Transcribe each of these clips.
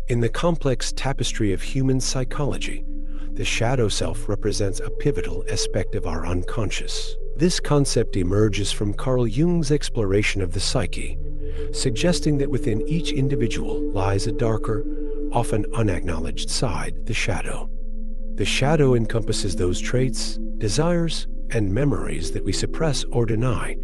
In the complex tapestry of human psychology, the shadow self represents a pivotal aspect of our unconscious. This concept emerges from Carl Jung's exploration of the psyche, suggesting that within each individual lies a darker, often unacknowledged side, the shadow. The shadow encompasses those traits, desires, and memories that we suppress or deny,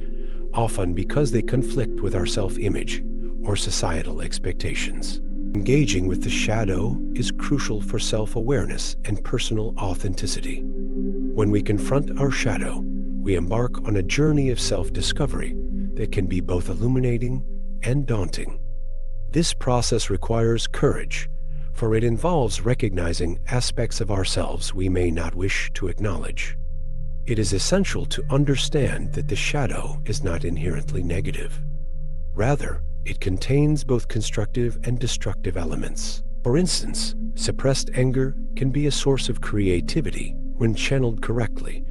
often because they conflict with our self-image or societal expectations. Engaging with the shadow is crucial for self-awareness and personal authenticity. When we confront our shadow, we embark on a journey of self-discovery that can be both illuminating and daunting. This process requires courage, for it involves recognizing aspects of ourselves we may not wish to acknowledge. It is essential to understand that the shadow is not inherently negative. Rather, it contains both constructive and destructive elements. For instance, suppressed anger can be a source of creativity when channeled correctly,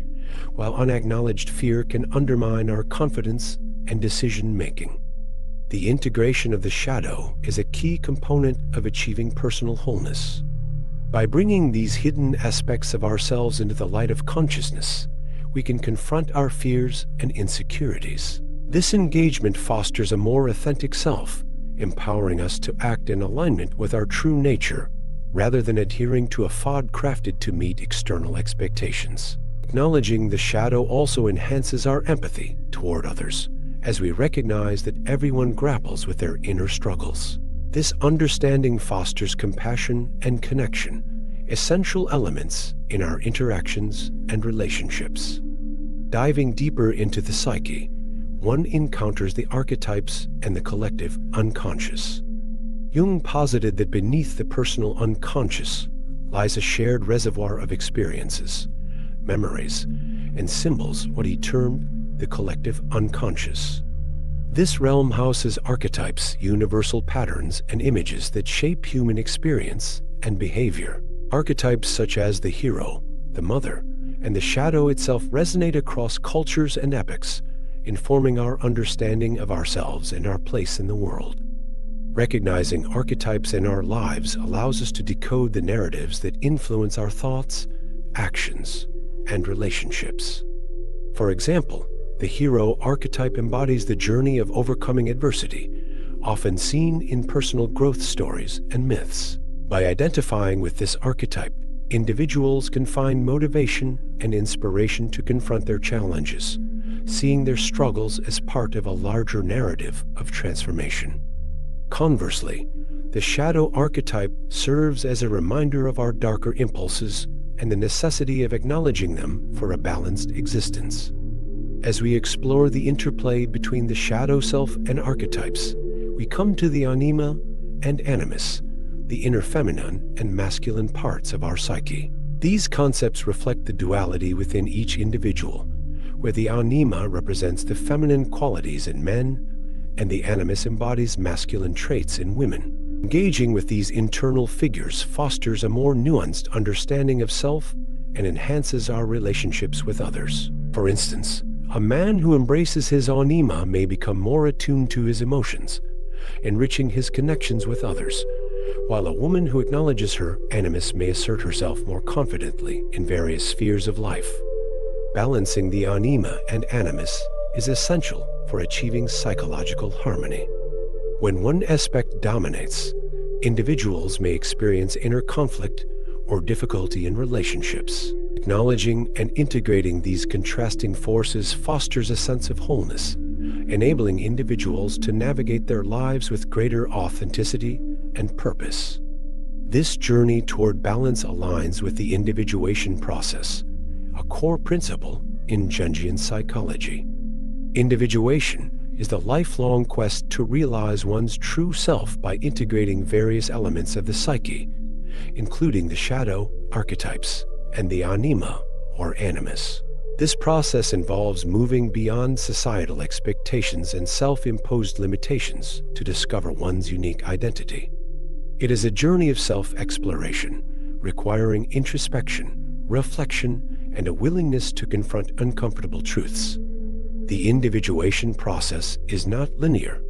while unacknowledged fear can undermine our confidence and decision-making. The integration of the shadow is a key component of achieving personal wholeness. By bringing these hidden aspects of ourselves into the light of consciousness, we can confront our fears and insecurities. This engagement fosters a more authentic self, empowering us to act in alignment with our true nature, rather than adhering to a facade crafted to meet external expectations. Acknowledging the shadow also enhances our empathy toward others, as we recognize that everyone grapples with their inner struggles. This understanding fosters compassion and connection, essential elements in our interactions and relationships. Diving deeper into the psyche, one encounters the archetypes and the collective unconscious. Jung posited that beneath the personal unconscious lies a shared reservoir of experiences, memories, and symbols, what he termed the collective unconscious. This realm houses archetypes, universal patterns, and images that shape human experience and behavior. Archetypes such as the hero, the mother, and the shadow itself resonate across cultures and epochs, informing our understanding of ourselves and our place in the world. Recognizing archetypes in our lives allows us to decode the narratives that influence our thoughts, actions, and relationships. For example, the hero archetype embodies the journey of overcoming adversity, often seen in personal growth stories and myths. By identifying with this archetype, individuals can find motivation and inspiration to confront their challenges, seeing their struggles as part of a larger narrative of transformation. Conversely, the shadow archetype serves as a reminder of our darker impulses and the necessity of acknowledging them for a balanced existence. As we explore the interplay between the shadow self and archetypes, we come to the anima and animus, the inner feminine and masculine parts of our psyche. These concepts reflect the duality within each individual, where the anima represents the feminine qualities in men and the animus embodies masculine traits in women. Engaging with these internal figures fosters a more nuanced understanding of self and enhances our relationships with others. For instance, a man who embraces his anima may become more attuned to his emotions, enriching his connections with others, while a woman who acknowledges her animus may assert herself more confidently in various spheres of life. Balancing the anima and animus is essential for achieving psychological harmony. When one aspect dominates, individuals may experience inner conflict or difficulty in relationships. Acknowledging and integrating these contrasting forces fosters a sense of wholeness, enabling individuals to navigate their lives with greater authenticity and purpose. This journey toward balance aligns with the individuation process, a core principle in Jungian psychology. Individuation is the lifelong quest to realize one's true self by integrating various elements of the psyche, including the shadow, archetypes, and the anima, or animus. This process involves moving beyond societal expectations and self-imposed limitations to discover one's unique identity. It is a journey of self-exploration, requiring introspection, reflection, and a willingness to confront uncomfortable truths. The individuation process is not linear.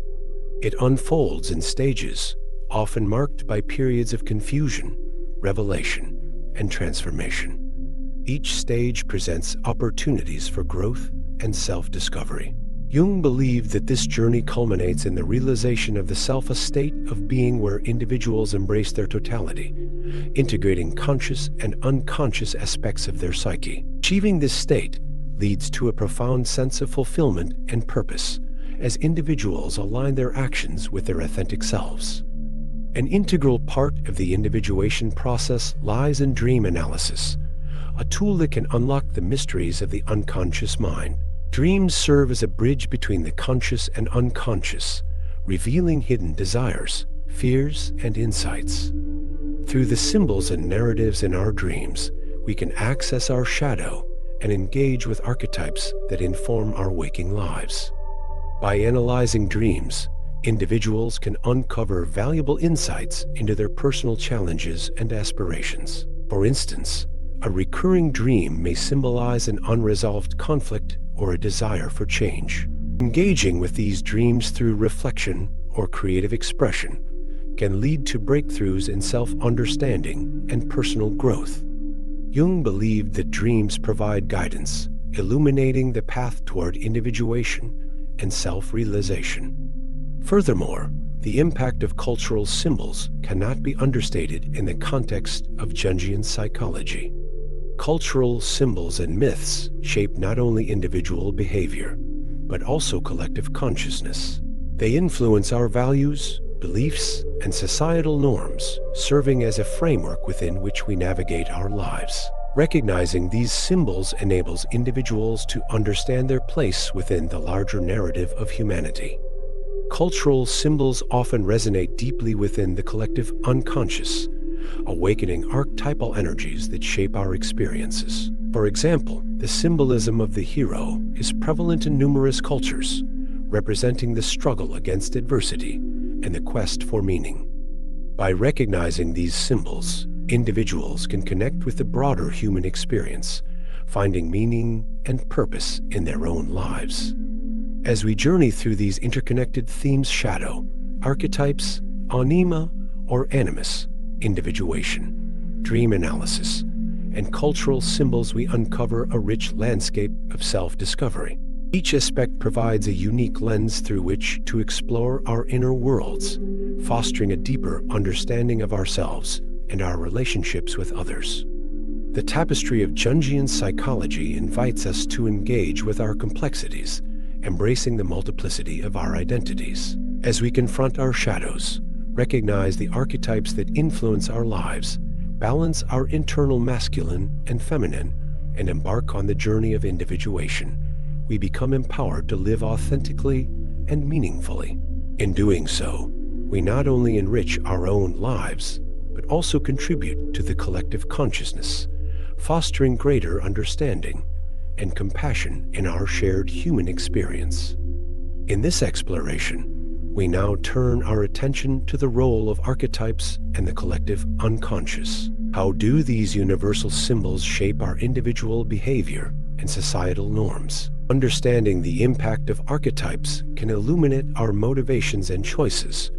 It unfolds in stages, often marked by periods of confusion, revelation, and transformation. Each stage presents opportunities for growth and self-discovery. Jung believed that this journey culminates in the realization of the self, a state of being where individuals embrace their totality, integrating conscious and unconscious aspects of their psyche. Achieving this state leads to a profound sense of fulfillment and purpose as individuals align their actions with their authentic selves. An integral part of the individuation process lies in dream analysis, a tool that can unlock the mysteries of the unconscious mind. Dreams serve as a bridge between the conscious and unconscious, revealing hidden desires, fears, and insights. Through the symbols and narratives in our dreams, we can access our shadow and engage with archetypes that inform our waking lives. By analyzing dreams, individuals can uncover valuable insights into their personal challenges and aspirations. For instance, a recurring dream may symbolize an unresolved conflict or a desire for change. Engaging with these dreams through reflection or creative expression can lead to breakthroughs in self-understanding and personal growth. Jung believed that dreams provide guidance, illuminating the path toward individuation and self-realization. Furthermore, the impact of cultural symbols cannot be understated in the context of Jungian psychology. Cultural symbols and myths shape not only individual behavior, but also collective consciousness. They influence our values, beliefs, and societal norms, serving as a framework within which we navigate our lives. Recognizing these symbols enables individuals to understand their place within the larger narrative of humanity. Cultural symbols often resonate deeply within the collective unconscious, awakening archetypal energies that shape our experiences. For example, the symbolism of the hero is prevalent in numerous cultures, representing the struggle against adversity and the quest for meaning. By recognizing these symbols, individuals can connect with the broader human experience, finding meaning and purpose in their own lives. As we journey through these interconnected themes: shadow, archetypes, anima or animus, individuation, dream analysis, and cultural symbols, we uncover a rich landscape of self-discovery. Each aspect provides a unique lens through which to explore our inner worlds, fostering a deeper understanding of ourselves and our relationships with others. The tapestry of Jungian psychology invites us to engage with our complexities, embracing the multiplicity of our identities. As we confront our shadows, recognize the archetypes that influence our lives, balance our internal masculine and feminine, and embark on the journey of individuation, we become empowered to live authentically and meaningfully. In doing so, we not only enrich our own lives, but also contribute to the collective consciousness, fostering greater understanding and compassion in our shared human experience. In this exploration, we now turn our attention to the role of archetypes and the collective unconscious. How do these universal symbols shape our individual behavior and societal norms? Understanding the impact of archetypes can illuminate our motivations and choices,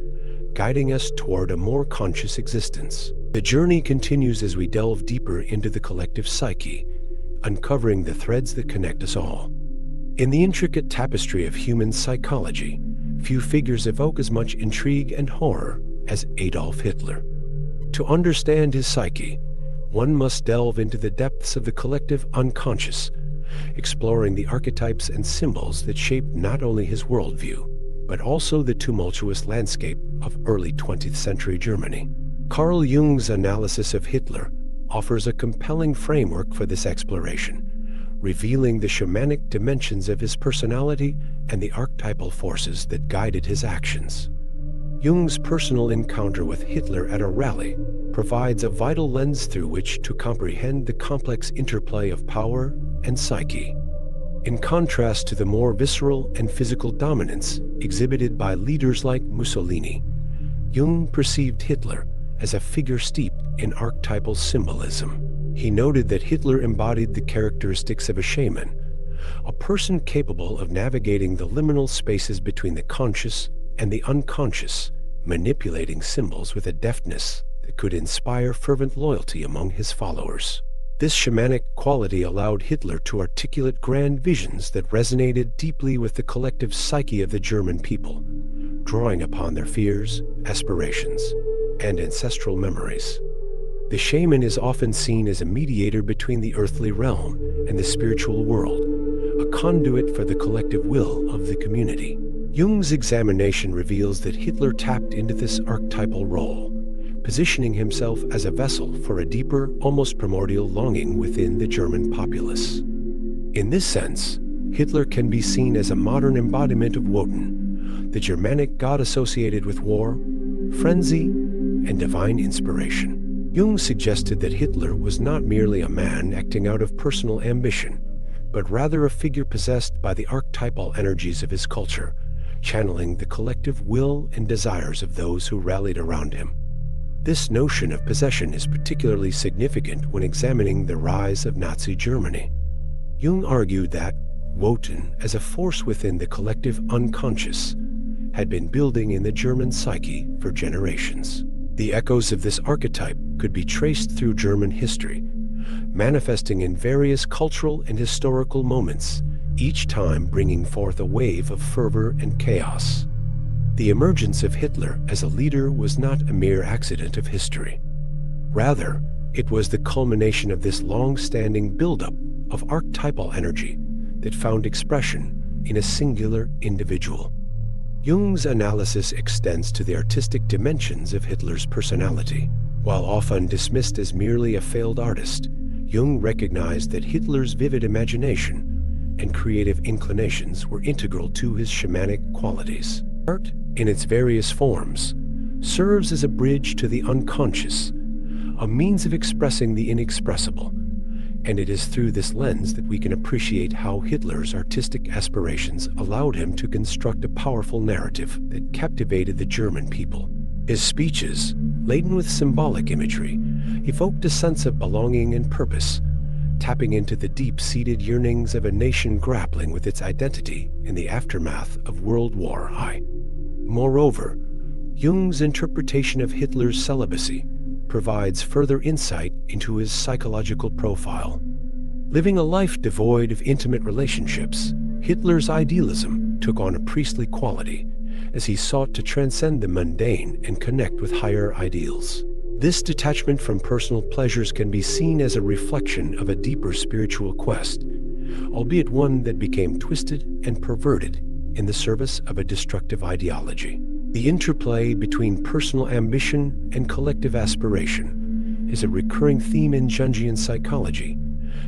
guiding us toward a more conscious existence. The journey continues as we delve deeper into the collective psyche, uncovering the threads that connect us all. In the intricate tapestry of human psychology, few figures evoke as much intrigue and horror as Adolf Hitler. To understand his psyche, one must delve into the depths of the collective unconscious, exploring the archetypes and symbols that shaped not only his worldview, but also the tumultuous landscape of early 20th century Germany. Carl Jung's analysis of Hitler offers a compelling framework for this exploration, revealing the shamanic dimensions of his personality and the archetypal forces that guided his actions. Jung's personal encounter with Hitler at a rally provides a vital lens through which to comprehend the complex interplay of power and psyche. In contrast to the more visceral and physical dominance exhibited by leaders like Mussolini, Jung perceived Hitler as a figure steeped in archetypal symbolism. He noted that Hitler embodied the characteristics of a shaman, a person capable of navigating the liminal spaces between the conscious and the unconscious, manipulating symbols with a deftness that could inspire fervent loyalty among his followers. This shamanic quality allowed Hitler to articulate grand visions that resonated deeply with the collective psyche of the German people, drawing upon their fears, aspirations, and ancestral memories. The shaman is often seen as a mediator between the earthly realm and the spiritual world, a conduit for the collective will of the community. Jung's examination reveals that Hitler tapped into this archetypal role, positioning himself as a vessel for a deeper, almost primordial longing within the German populace. In this sense, Hitler can be seen as a modern embodiment of Wotan, the Germanic god associated with war, frenzy, and divine inspiration. Jung suggested that Hitler was not merely a man acting out of personal ambition, but rather a figure possessed by the archetypal energies of his culture, channeling the collective will and desires of those who rallied around him. This notion of possession is particularly significant when examining the rise of Nazi Germany. Jung argued that Wotan, as a force within the collective unconscious, had been building in the German psyche for generations. The echoes of this archetype could be traced through German history, manifesting in various cultural and historical moments, each time bringing forth a wave of fervor and chaos. The emergence of Hitler as a leader was not a mere accident of history. Rather, it was the culmination of this long-standing buildup of archetypal energy that found expression in a singular individual. Jung's analysis extends to the artistic dimensions of Hitler's personality. While often dismissed as merely a failed artist, Jung recognized that Hitler's vivid imagination and creative inclinations were integral to his shamanic qualities. Art, in its various forms, serves as a bridge to the unconscious, a means of expressing the inexpressible, and it is through this lens that we can appreciate how Hitler's artistic aspirations allowed him to construct a powerful narrative that captivated the German people. His speeches, laden with symbolic imagery, evoked a sense of belonging and purpose, tapping into the deep-seated yearnings of a nation grappling with its identity in the aftermath of World War I. Moreover, Jung's interpretation of Hitler's celibacy provides further insight into his psychological profile. Living a life devoid of intimate relationships, Hitler's idealism took on a priestly quality as he sought to transcend the mundane and connect with higher ideals. This detachment from personal pleasures can be seen as a reflection of a deeper spiritual quest, albeit one that became twisted and perverted in the service of a destructive ideology. The interplay between personal ambition and collective aspiration is a recurring theme in Jungian psychology,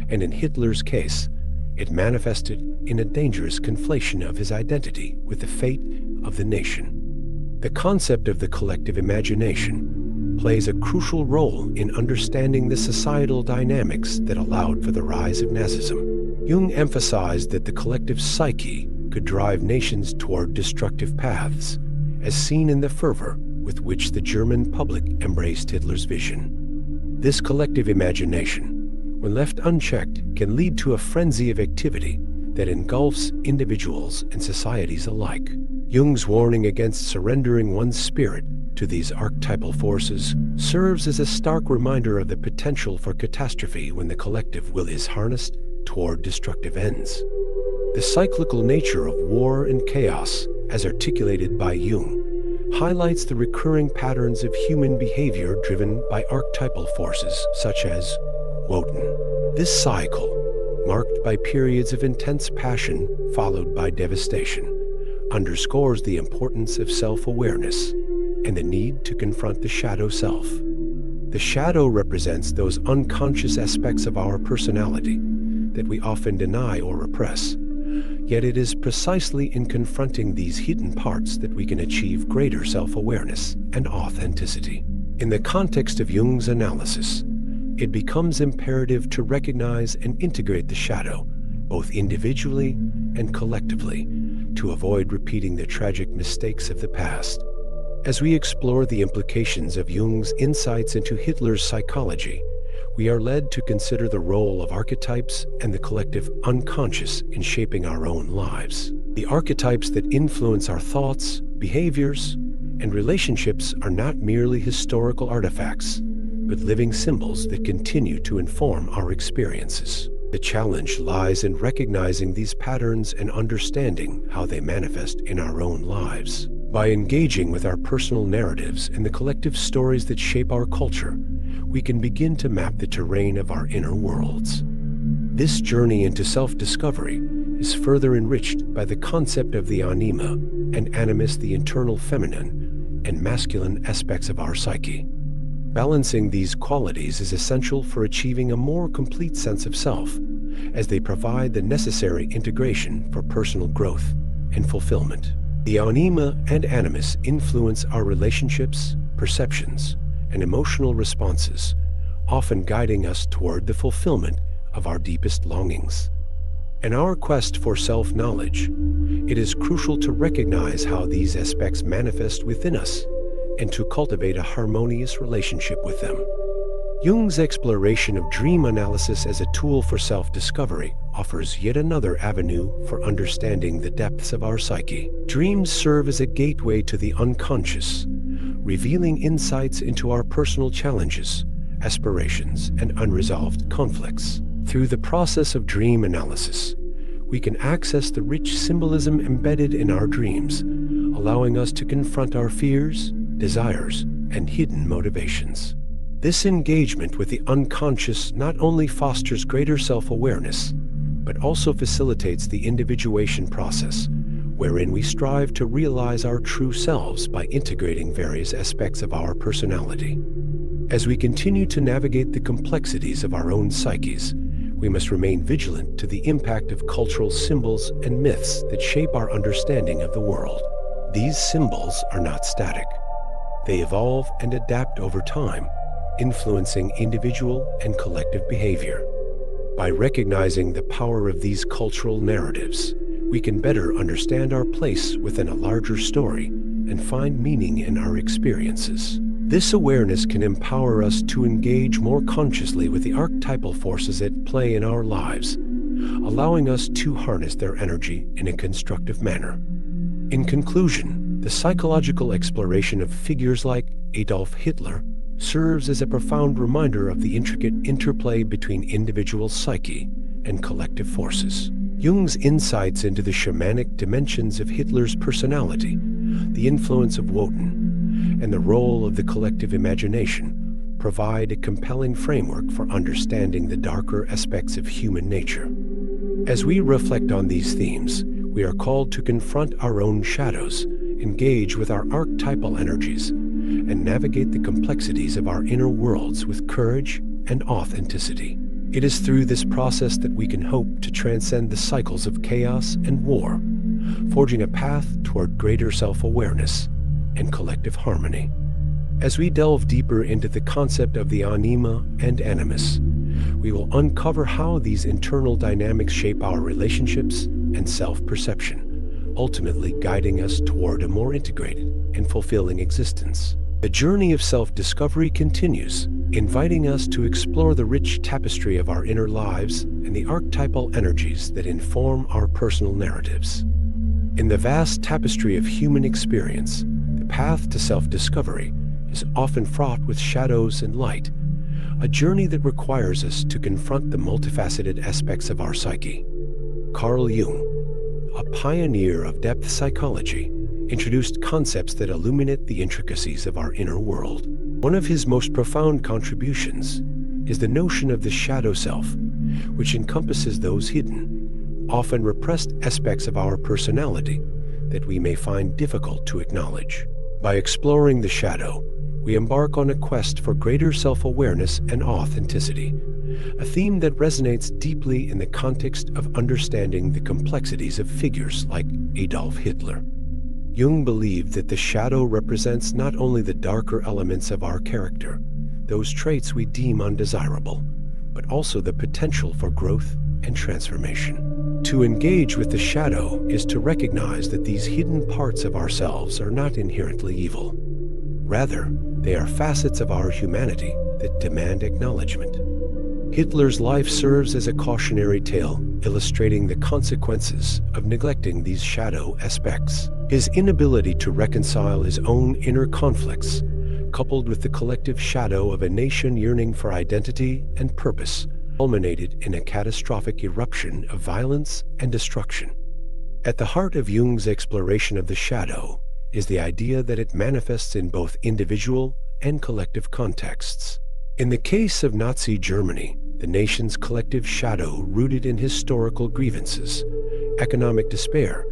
and in Hitler's case, it manifested in a dangerous conflation of his identity with the fate of the nation. The concept of the collective imagination plays a crucial role in understanding the societal dynamics that allowed for the rise of Nazism. Jung emphasized that the collective psyche could drive nations toward destructive paths, as seen in the fervor with which the German public embraced Hitler's vision. This collective imagination, when left unchecked, can lead to a frenzy of activity that engulfs individuals and societies alike. Jung's warning against surrendering one's spirit to these archetypal forces serves as a stark reminder of the potential for catastrophe when the collective will is harnessed toward destructive ends. The cyclical nature of war and chaos, as articulated by Jung, highlights the recurring patterns of human behavior driven by archetypal forces such as Wotan. This cycle, marked by periods of intense passion followed by devastation, underscores the importance of self-awareness and the need to confront the shadow self. The shadow represents those unconscious aspects of our personality that we often deny or repress. Yet it is precisely in confronting these hidden parts that we can achieve greater self-awareness and authenticity. In the context of Jung's analysis, it becomes imperative to recognize and integrate the shadow, both individually and collectively, to avoid repeating the tragic mistakes of the past. As we explore the implications of Jung's insights into Hitler's psychology, we are led to consider the role of archetypes and the collective unconscious in shaping our own lives. The archetypes that influence our thoughts, behaviors, And relationships are not merely historical artifacts, but living symbols that continue to inform our experiences. The challenge lies in recognizing these patterns and understanding how they manifest in our own lives. By engaging with our personal narratives and the collective stories that shape our culture, we can begin to map the terrain of our inner worlds. This journey into self-discovery is further enriched by the concept of the anima and animus, the internal feminine and masculine aspects of our psyche. Balancing these qualities is essential for achieving a more complete sense of self, as they provide the necessary integration for personal growth and fulfillment. The anima and animus influence our relationships, perceptions, and emotional responses, often guiding us toward the fulfillment of our deepest longings. In our quest for self-knowledge, it is crucial to recognize how these aspects manifest within us and to cultivate a harmonious relationship with them. Jung's exploration of dream analysis as a tool for self-discovery offers yet another avenue for understanding the depths of our psyche. Dreams serve as a gateway to the unconscious, revealing insights into our personal challenges, aspirations, and unresolved conflicts. Through the process of dream analysis, we can access the rich symbolism embedded in our dreams, allowing us to confront our fears, desires, and hidden motivations. This engagement with the unconscious not only fosters greater self-awareness, but also facilitates the individuation process, wherein we strive to realize our true selves by integrating various aspects of our personality. As we continue to navigate the complexities of our own psyches, we must remain vigilant to the impact of cultural symbols and myths that shape our understanding of the world. These symbols are not static. They evolve and adapt over time, influencing individual and collective behavior. By recognizing the power of these cultural narratives, we can better understand our place within a larger story and find meaning in our experiences. This awareness can empower us to engage more consciously with the archetypal forces at play in our lives, allowing us to harness their energy in a constructive manner. In conclusion, the psychological exploration of figures like Adolf Hitler serves as a profound reminder of the intricate interplay between individual psyche and collective forces. Jung's insights into the shamanic dimensions of Hitler's personality, the influence of Wotan, and the role of the collective imagination provide a compelling framework for understanding the darker aspects of human nature. As we reflect on these themes, we are called to confront our own shadows, engage with our archetypal energies, and navigate the complexities of our inner worlds with courage and authenticity. It is through this process that we can hope to transcend the cycles of chaos and war, forging a path toward greater self-awareness and collective harmony. As we delve deeper into the concept of the anima and animus, we will uncover how these internal dynamics shape our relationships and self-perception, ultimately guiding us toward a more integrated and fulfilling existence. The journey of self-discovery continues, inviting us to explore the rich tapestry of our inner lives and the archetypal energies that inform our personal narratives. In the vast tapestry of human experience, the path to self-discovery is often fraught with shadows and light, a journey that requires us to confront the multifaceted aspects of our psyche. Carl Jung, a pioneer of depth psychology, introduced concepts that illuminate the intricacies of our inner world. One of his most profound contributions is the notion of the shadow self, which encompasses those hidden, often repressed aspects of our personality that we may find difficult to acknowledge. By exploring the shadow, we embark on a quest for greater self-awareness and authenticity, a theme that resonates deeply in the context of understanding the complexities of figures like Adolf Hitler. Jung believed that the shadow represents not only the darker elements of our character, those traits we deem undesirable, but also the potential for growth and transformation. To engage with the shadow is to recognize that these hidden parts of ourselves are not inherently evil. Rather, they are facets of our humanity that demand acknowledgement. Hitler's life serves as a cautionary tale, illustrating the consequences of neglecting these shadow aspects. His inability to reconcile his own inner conflicts, coupled with the collective shadow of a nation yearning for identity and purpose, culminated in a catastrophic eruption of violence and destruction. At the heart of Jung's exploration of the shadow is the idea that it manifests in both individual and collective contexts. In the case of Nazi Germany, the nation's collective shadow rooted in historical grievances, economic despair,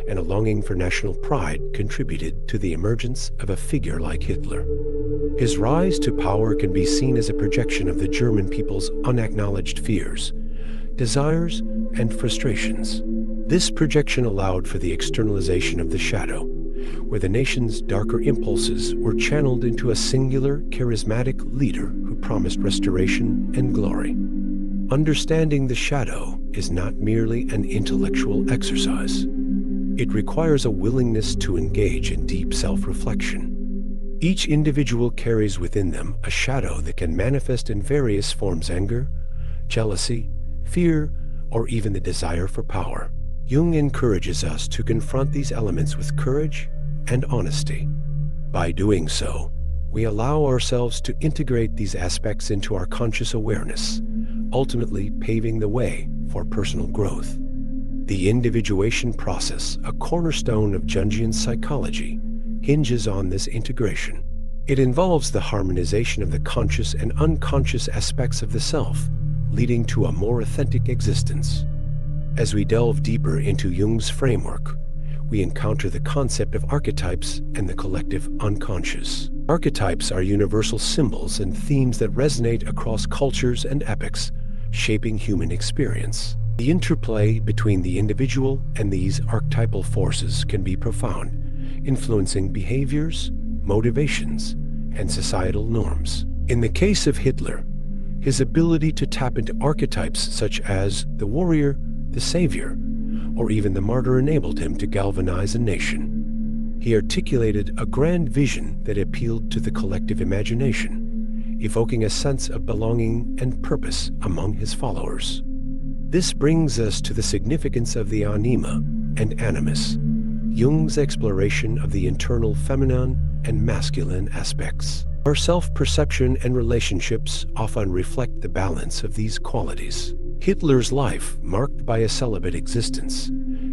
and a longing for national pride contributed to the emergence of a figure like Hitler. His rise to power can be seen as a projection of the German people's unacknowledged fears, desires, and frustrations. This projection allowed for the externalization of the shadow, where the nation's darker impulses were channeled into a singular, charismatic leader who promised restoration and glory. Understanding the shadow is not merely an intellectual exercise. It requires a willingness to engage in deep self-reflection. Each individual carries within them a shadow that can manifest in various forms: anger, jealousy, fear, or even the desire for power. Jung encourages us to confront these elements with courage and honesty. By doing so, we allow ourselves to integrate these aspects into our conscious awareness, ultimately paving the way for personal growth. The individuation process, a cornerstone of Jungian psychology, hinges on this integration. It involves the harmonization of the conscious and unconscious aspects of the self, leading to a more authentic existence. As we delve deeper into Jung's framework, we encounter the concept of archetypes and the collective unconscious. Archetypes are universal symbols and themes that resonate across cultures and epochs, shaping human experience. The interplay between the individual and these archetypal forces can be profound, influencing behaviors, motivations, and societal norms. In the case of Hitler, his ability to tap into archetypes such as the warrior, the savior, or even the martyr enabled him to galvanize a nation. He articulated a grand vision that appealed to the collective imagination, evoking a sense of belonging and purpose among his followers. This brings us to the significance of the anima and animus, Jung's exploration of the internal feminine and masculine aspects. Our self-perception and relationships often reflect the balance of these qualities. Hitler's life, marked by a celibate existence,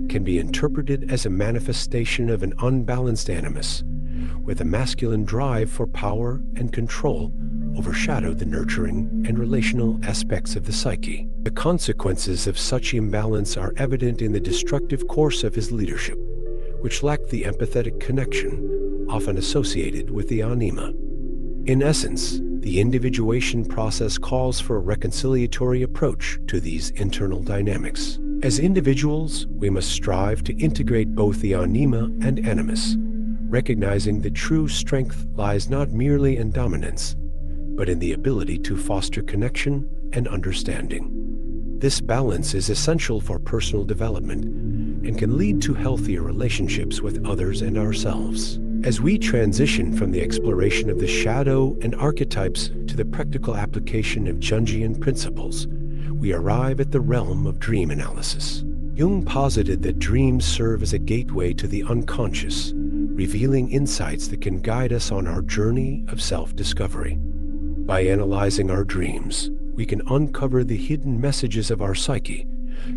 can be interpreted as a manifestation of an unbalanced animus, where the masculine drive for power and control overshadowed the nurturing and relational aspects of the psyche. The consequences of such imbalance are evident in the destructive course of his leadership, which lacked the empathetic connection often associated with the anima. In essence, the individuation process calls for a reconciliatory approach to these internal dynamics. As individuals, we must strive to integrate both the anima and animus, recognizing that true strength lies not merely in dominance, but in the ability to foster connection and understanding. This balance is essential for personal development and can lead to healthier relationships with others and ourselves. As we transition from the exploration of the shadow and archetypes to the practical application of Jungian principles, we arrive at the realm of dream analysis. Jung posited that dreams serve as a gateway to the unconscious, revealing insights that can guide us on our journey of self-discovery. By analyzing our dreams, we can uncover the hidden messages of our psyche,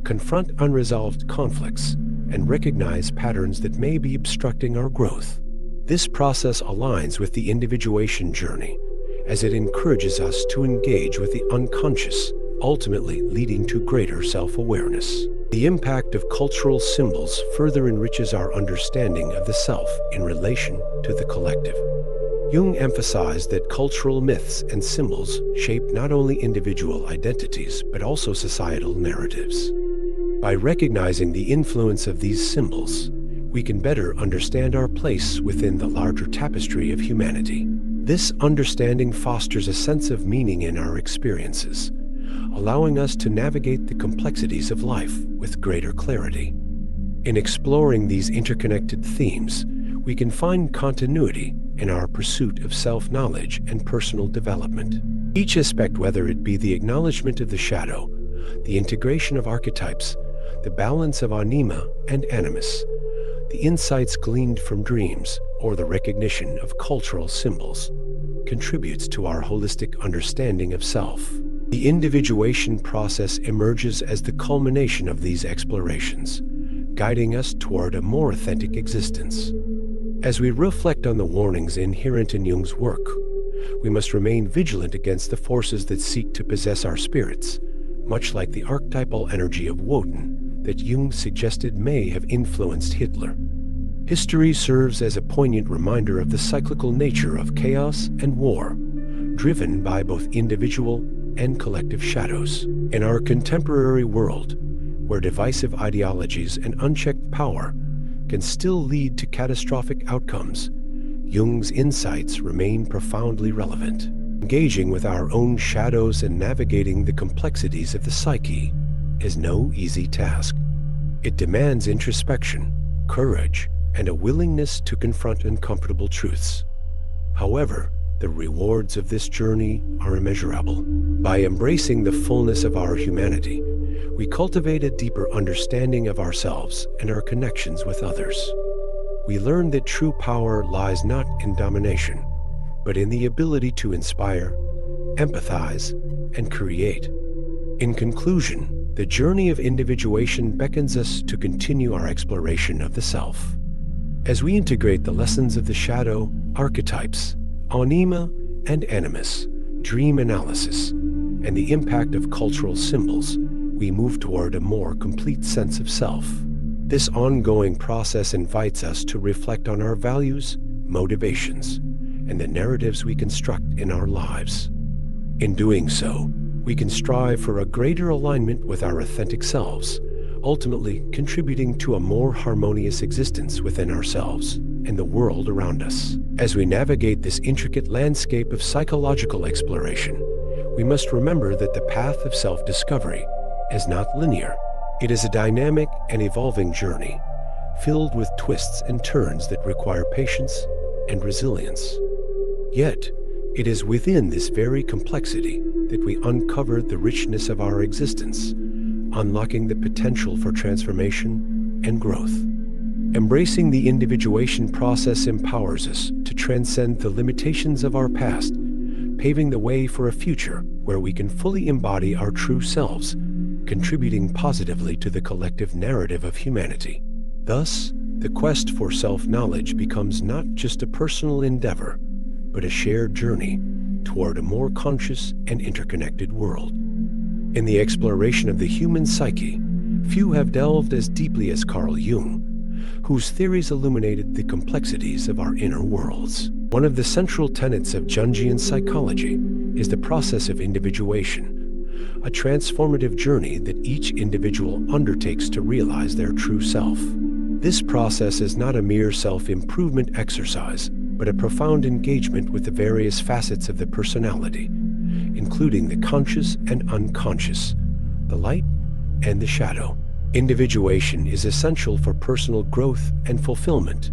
confront unresolved conflicts, and recognize patterns that may be obstructing our growth. This process aligns with the individuation journey, as it encourages us to engage with the unconscious, ultimately leading to greater self-awareness. The impact of cultural symbols further enriches our understanding of the self in relation to the collective. Jung emphasized that cultural myths and symbols shape not only individual identities, but also societal narratives. By recognizing the influence of these symbols, we can better understand our place within the larger tapestry of humanity. This understanding fosters a sense of meaning in our experiences, allowing us to navigate the complexities of life with greater clarity. In exploring these interconnected themes, we can find continuity in our pursuit of self-knowledge and personal development. Each aspect, whether it be the acknowledgement of the shadow, the integration of archetypes, the balance of anima and animus, the insights gleaned from dreams, or the recognition of cultural symbols contributes to our holistic understanding of self. The individuation process emerges as the culmination of these explorations, guiding us toward a more authentic existence. As we reflect on the warnings inherent in Jung's work, we must remain vigilant against the forces that seek to possess our spirits, much like the archetypal energy of Wotan that Jung suggested may have influenced Hitler. History serves as a poignant reminder of the cyclical nature of chaos and war, driven by both individual and collective shadows. In our contemporary world, where divisive ideologies and unchecked power can still lead to catastrophic outcomes, Jung's insights remain profoundly relevant. Engaging with our own shadows and navigating the complexities of the psyche is no easy task. It demands introspection, courage, and a willingness to confront uncomfortable truths. However, the rewards of this journey are immeasurable. By embracing the fullness of our humanity, we cultivate a deeper understanding of ourselves and our connections with others. We learn that true power lies not in domination, but in the ability to inspire, empathize, and create. In conclusion, the journey of individuation beckons us to continue our exploration of the self. As we integrate the lessons of the shadow, archetypes, anima and animus, dream analysis, and the impact of cultural symbols, we move toward a more complete sense of self. This ongoing process invites us to reflect on our values, motivations, and the narratives we construct in our lives. In doing so, we can strive for a greater alignment with our authentic selves, ultimately contributing to a more harmonious existence within ourselves and the world around us. As we navigate this intricate landscape of psychological exploration, we must remember that the path of self-discovery is not linear. It is a dynamic and evolving journey, filled with twists and turns that require patience and resilience. Yet, it is within this very complexity that we uncover the richness of our existence, unlocking the potential for transformation and growth. Embracing the individuation process empowers us to transcend the limitations of our past, paving the way for a future where we can fully embody our true selves, contributing positively to the collective narrative of humanity. Thus, the quest for self-knowledge becomes not just a personal endeavor, but a shared journey toward a more conscious and interconnected world. In the exploration of the human psyche, few have delved as deeply as Carl Jung, whose theories illuminated the complexities of our inner worlds. One of the central tenets of Jungian psychology is the process of individuation, a transformative journey that each individual undertakes to realize their true self. This process is not a mere self-improvement exercise, but a profound engagement with the various facets of the personality, including the conscious and unconscious, the light and the shadow. Individuation is essential for personal growth and fulfillment,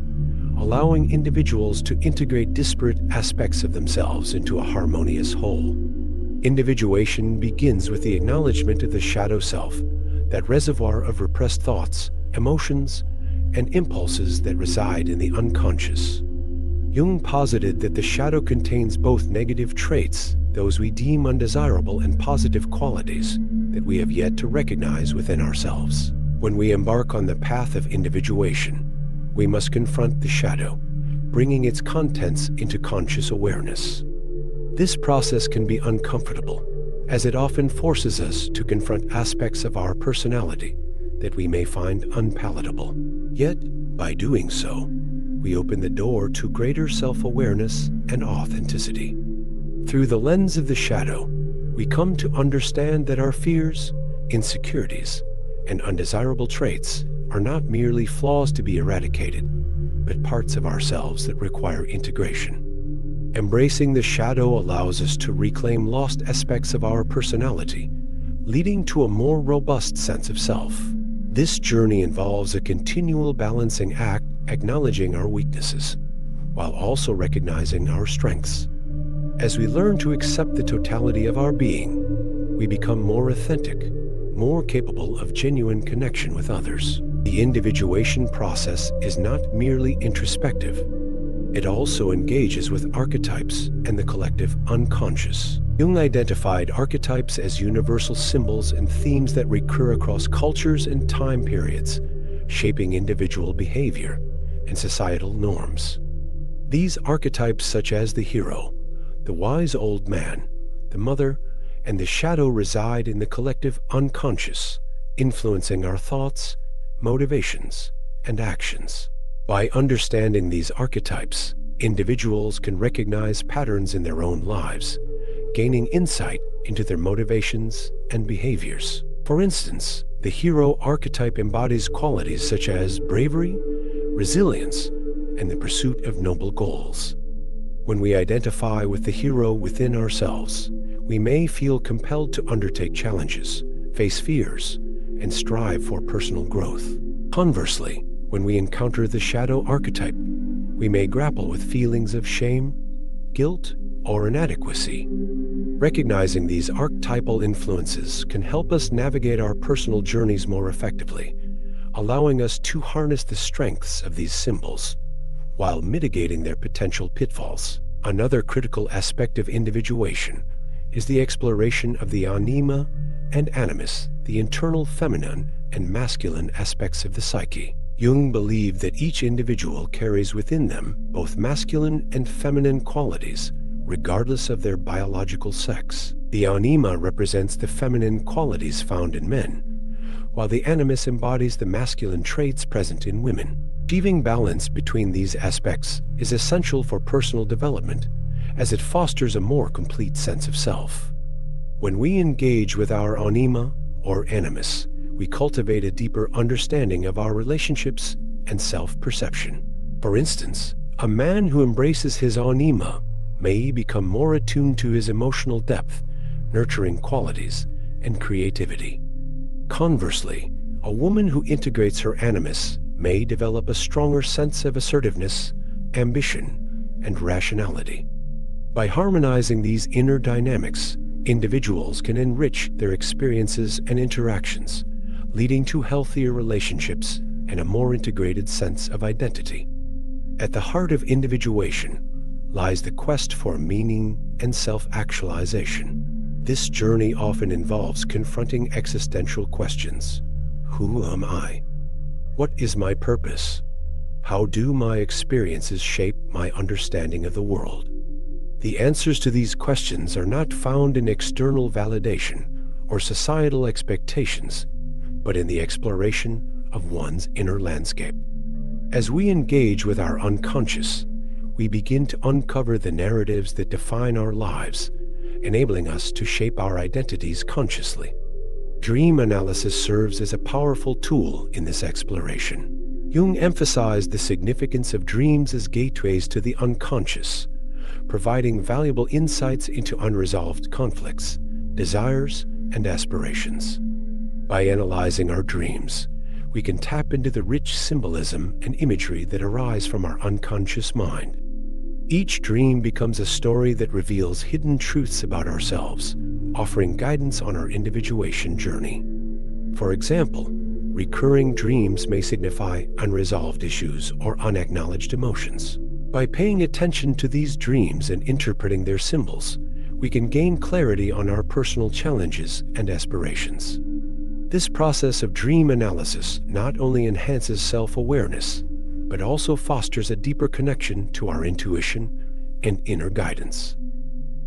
allowing individuals to integrate disparate aspects of themselves into a harmonious whole. Individuation begins with the acknowledgement of the shadow self, that reservoir of repressed thoughts, emotions, and impulses that reside in the unconscious. Jung posited that the shadow contains both negative traits, those we deem undesirable, and positive qualities that we have yet to recognize within ourselves. When we embark on the path of individuation, we must confront the shadow, bringing its contents into conscious awareness. This process can be uncomfortable, as it often forces us to confront aspects of our personality that we may find unpalatable. Yet, by doing so, we open the door to greater self-awareness and authenticity. Through the lens of the shadow, we come to understand that our fears, insecurities, and undesirable traits are not merely flaws to be eradicated, but parts of ourselves that require integration. Embracing the shadow allows us to reclaim lost aspects of our personality, leading to a more robust sense of self. This journey involves a continual balancing act, acknowledging our weaknesses, while also recognizing our strengths. As we learn to accept the totality of our being, we become more authentic, more capable of genuine connection with others. The individuation process is not merely introspective. It also engages with archetypes and the collective unconscious. Jung identified archetypes as universal symbols and themes that recur across cultures and time periods, shaping individual behavior and societal norms. These archetypes, such as the hero, the wise old man, the mother, and the shadow, reside in the collective unconscious, influencing our thoughts, motivations, and actions. By understanding these archetypes, individuals can recognize patterns in their own lives, gaining insight into their motivations and behaviors. For instance, the hero archetype embodies qualities such as bravery, resilience, and the pursuit of noble goals. When we identify with the hero within ourselves, we may feel compelled to undertake challenges, face fears, and strive for personal growth. Conversely, when we encounter the shadow archetype, we may grapple with feelings of shame, guilt, or inadequacy. Recognizing these archetypal influences can help us navigate our personal journeys more effectively, allowing us to harness the strengths of these symbols while mitigating their potential pitfalls. Another critical aspect of individuation is the exploration of the anima and animus, the internal feminine and masculine aspects of the psyche. Jung believed that each individual carries within them both masculine and feminine qualities, regardless of their biological sex. The anima represents the feminine qualities found in men, while the animus embodies the masculine traits present in women. Achieving balance between these aspects is essential for personal development, as it fosters a more complete sense of self. When we engage with our anima or animus, we cultivate a deeper understanding of our relationships and self-perception. For instance, a man who embraces his anima may become more attuned to his emotional depth, nurturing qualities, and creativity. Conversely, a woman who integrates her animus may develop a stronger sense of assertiveness, ambition, and rationality. By harmonizing these inner dynamics, individuals can enrich their experiences and interactions, leading to healthier relationships and a more integrated sense of identity. At the heart of individuation lies the quest for meaning and self-actualization. This journey often involves confronting existential questions. Who am I? What is my purpose? How do my experiences shape my understanding of the world? The answers to these questions are not found in external validation or societal expectations, but in the exploration of one's inner landscape. As we engage with our unconscious, we begin to uncover the narratives that define our lives, enabling us to shape our identities consciously. Dream analysis serves as a powerful tool in this exploration. Jung emphasized the significance of dreams as gateways to the unconscious, providing valuable insights into unresolved conflicts, desires, and aspirations. By analyzing our dreams, we can tap into the rich symbolism and imagery that arise from our unconscious mind. Each dream becomes a story that reveals hidden truths about ourselves, offering guidance on our individuation journey. For example, recurring dreams may signify unresolved issues or unacknowledged emotions. By paying attention to these dreams and interpreting their symbols, we can gain clarity on our personal challenges and aspirations. This process of dream analysis not only enhances self-awareness, but also fosters a deeper connection to our intuition and inner guidance.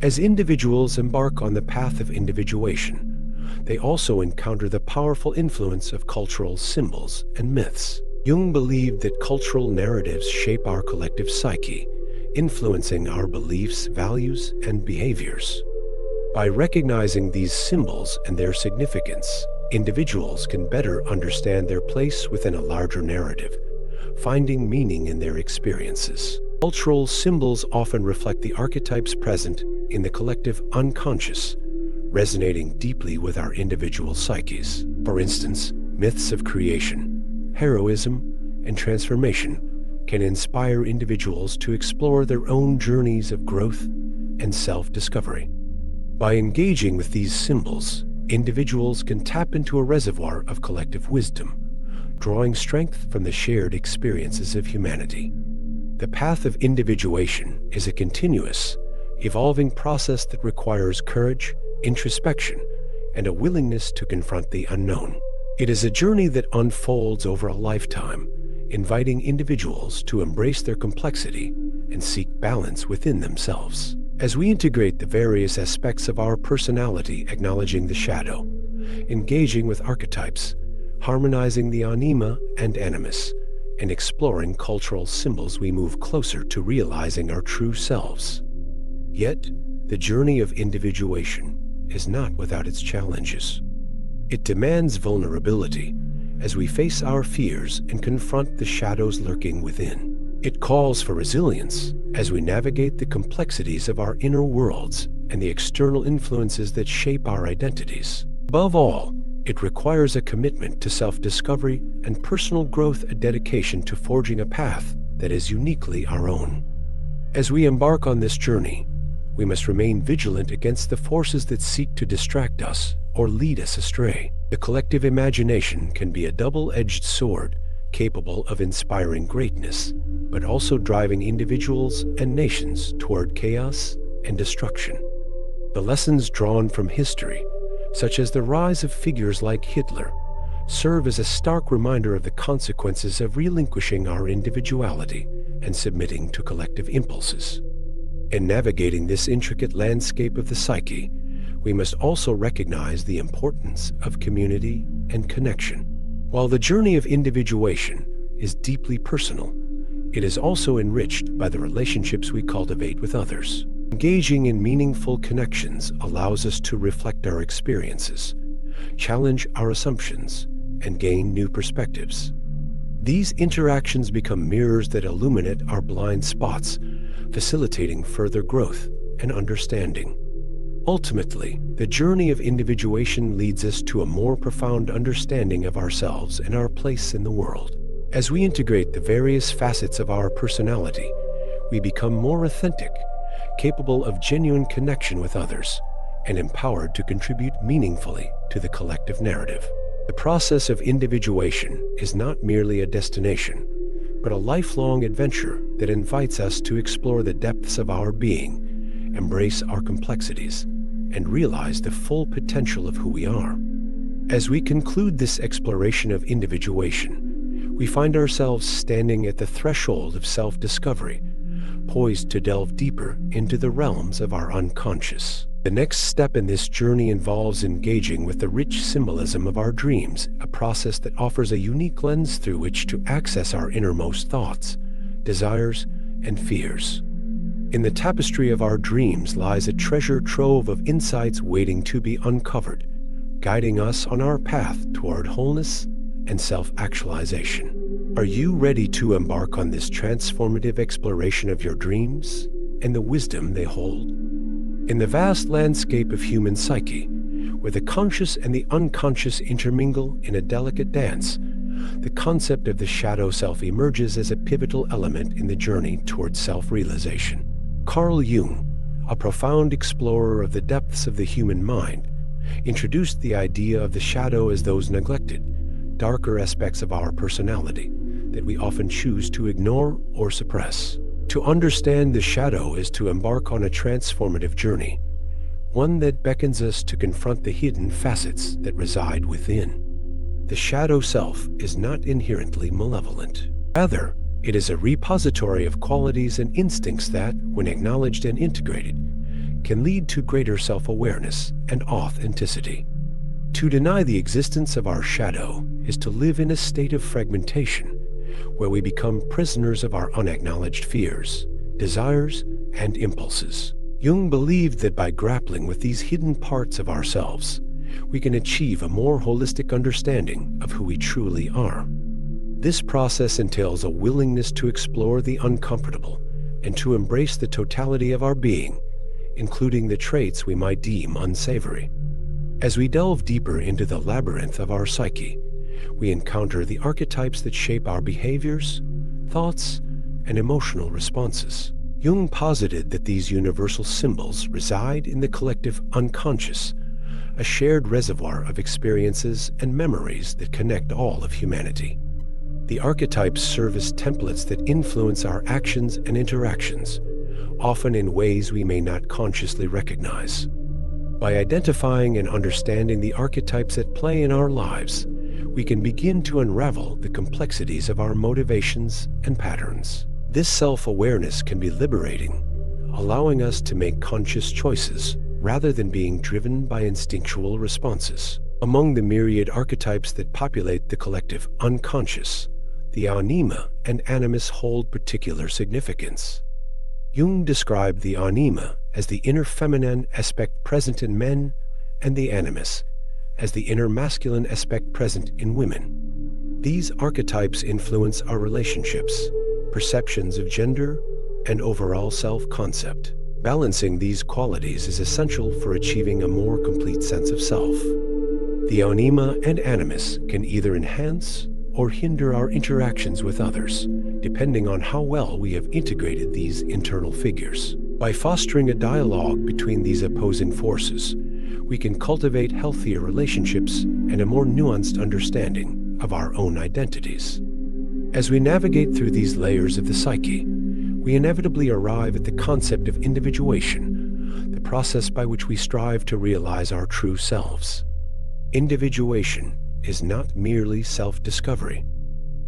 As individuals embark on the path of individuation, they also encounter the powerful influence of cultural symbols and myths. Jung believed that cultural narratives shape our collective psyche, influencing our beliefs, values, and behaviors. By recognizing these symbols and their significance, individuals can better understand their place within a larger narrative, finding meaning in their experiences. Cultural symbols often reflect the archetypes present in the collective unconscious, resonating deeply with our individual psyches. For instance, myths of creation, heroism, and transformation can inspire individuals to explore their own journeys of growth and self-discovery. By engaging with these symbols, individuals can tap into a reservoir of collective wisdom, drawing strength from the shared experiences of humanity. The path of individuation is a continuous, evolving process that requires courage, introspection, and a willingness to confront the unknown. It is a journey that unfolds over a lifetime, inviting individuals to embrace their complexity and seek balance within themselves. As we integrate the various aspects of our personality, acknowledging the shadow, engaging with archetypes, harmonizing the anima and animus, and exploring cultural symbols, we move closer to realizing our true selves. Yet, the journey of individuation is not without its challenges. It demands vulnerability as we face our fears and confront the shadows lurking within. It calls for resilience as we navigate the complexities of our inner worlds and the external influences that shape our identities. Above all, it requires a commitment to self-discovery and personal growth, a dedication to forging a path that is uniquely our own. As we embark on this journey, we must remain vigilant against the forces that seek to distract us or lead us astray. The collective imagination can be a double-edged sword, capable of inspiring greatness, but also driving individuals and nations toward chaos and destruction. The lessons drawn from history, such as the rise of figures like Hitler, serve as a stark reminder of the consequences of relinquishing our individuality and submitting to collective impulses. In navigating this intricate landscape of the psyche, we must also recognize the importance of community and connection. While the journey of individuation is deeply personal, it is also enriched by the relationships we cultivate with others. Engaging in meaningful connections allows us to reflect our experiences, challenge our assumptions, and gain new perspectives. These interactions become mirrors that illuminate our blind spots, facilitating further growth and understanding. Ultimately, the journey of individuation leads us to a more profound understanding of ourselves and our place in the world. As we integrate the various facets of our personality, we become more authentic, capable of genuine connection with others, and empowered to contribute meaningfully to the collective narrative. The process of individuation is not merely a destination, but a lifelong adventure that invites us to explore the depths of our being, embrace our complexities, and realize the full potential of who we are. As we conclude this exploration of individuation, we find ourselves standing at the threshold of self-discovery, poised to delve deeper into the realms of our unconscious. The next step in this journey involves engaging with the rich symbolism of our dreams, a process that offers a unique lens through which to access our innermost thoughts, desires, and fears. In the tapestry of our dreams lies a treasure trove of insights waiting to be uncovered, guiding us on our path toward wholeness and self-actualization. Are you ready to embark on this transformative exploration of your dreams and the wisdom they hold? In the vast landscape of human psyche, where the conscious and the unconscious intermingle in a delicate dance, the concept of the shadow self emerges as a pivotal element in the journey towards self-realization. Carl Jung, a profound explorer of the depths of the human mind, introduced the idea of the shadow as those neglected, darker aspects of our personality that we often choose to ignore or suppress. To understand the shadow is to embark on a transformative journey, one that beckons us to confront the hidden facets that reside within. The shadow self is not inherently malevolent. Rather, it is a repository of qualities and instincts that, when acknowledged and integrated, can lead to greater self-awareness and authenticity. To deny the existence of our shadow is to live in a state of fragmentation, where we become prisoners of our unacknowledged fears, desires, and impulses. Jung believed that by grappling with these hidden parts of ourselves, we can achieve a more holistic understanding of who we truly are. This process entails a willingness to explore the uncomfortable and to embrace the totality of our being, including the traits we might deem unsavory. As we delve deeper into the labyrinth of our psyche, we encounter the archetypes that shape our behaviors, thoughts, and emotional responses. Jung posited that these universal symbols reside in the collective unconscious, a shared reservoir of experiences and memories that connect all of humanity. The archetypes serve as templates that influence our actions and interactions, often in ways we may not consciously recognize. By identifying and understanding the archetypes at play in our lives, we can begin to unravel the complexities of our motivations and patterns. This self-awareness can be liberating, allowing us to make conscious choices rather than being driven by instinctual responses. Among the myriad archetypes that populate the collective unconscious, the anima and animus hold particular significance. Jung described the anima as the inner feminine aspect present in men and the animus as the inner masculine aspect present in women. These archetypes influence our relationships, perceptions of gender, and overall self-concept. Balancing these qualities is essential for achieving a more complete sense of self. The anima and animus can either enhance or hinder our interactions with others, depending on how well we have integrated these internal figures. By fostering a dialogue between these opposing forces, we can cultivate healthier relationships and a more nuanced understanding of our own identities. As we navigate through these layers of the psyche, we inevitably arrive at the concept of individuation, the process by which we strive to realize our true selves. Individuation is not merely self-discovery.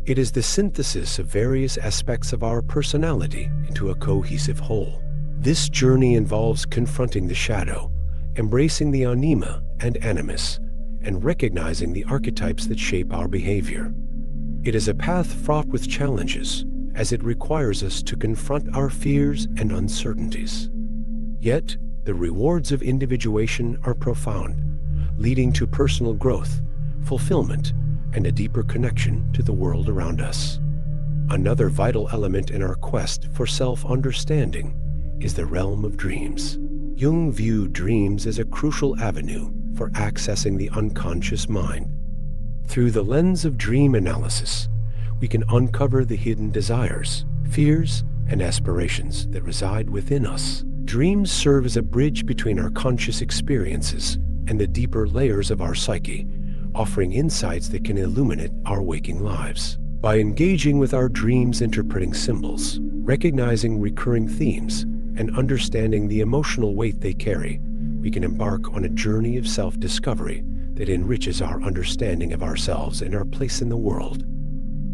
It is the synthesis of various aspects of our personality into a cohesive whole. This journey involves confronting the shadow, embracing the anima and animus, and recognizing the archetypes that shape our behavior. It is a path fraught with challenges, as it requires us to confront our fears and uncertainties. Yet, the rewards of individuation are profound, leading to personal growth, fulfillment, and a deeper connection to the world around us. Another vital element in our quest for self-understanding is the realm of dreams. Jung viewed dreams as a crucial avenue for accessing the unconscious mind. Through the lens of dream analysis, we can uncover the hidden desires, fears, and aspirations that reside within us. Dreams serve as a bridge between our conscious experiences and the deeper layers of our psyche, offering insights that can illuminate our waking lives. By engaging with our dreams, interpreting symbols, recognizing recurring themes, and understanding the emotional weight they carry, we can embark on a journey of self-discovery that enriches our understanding of ourselves and our place in the world.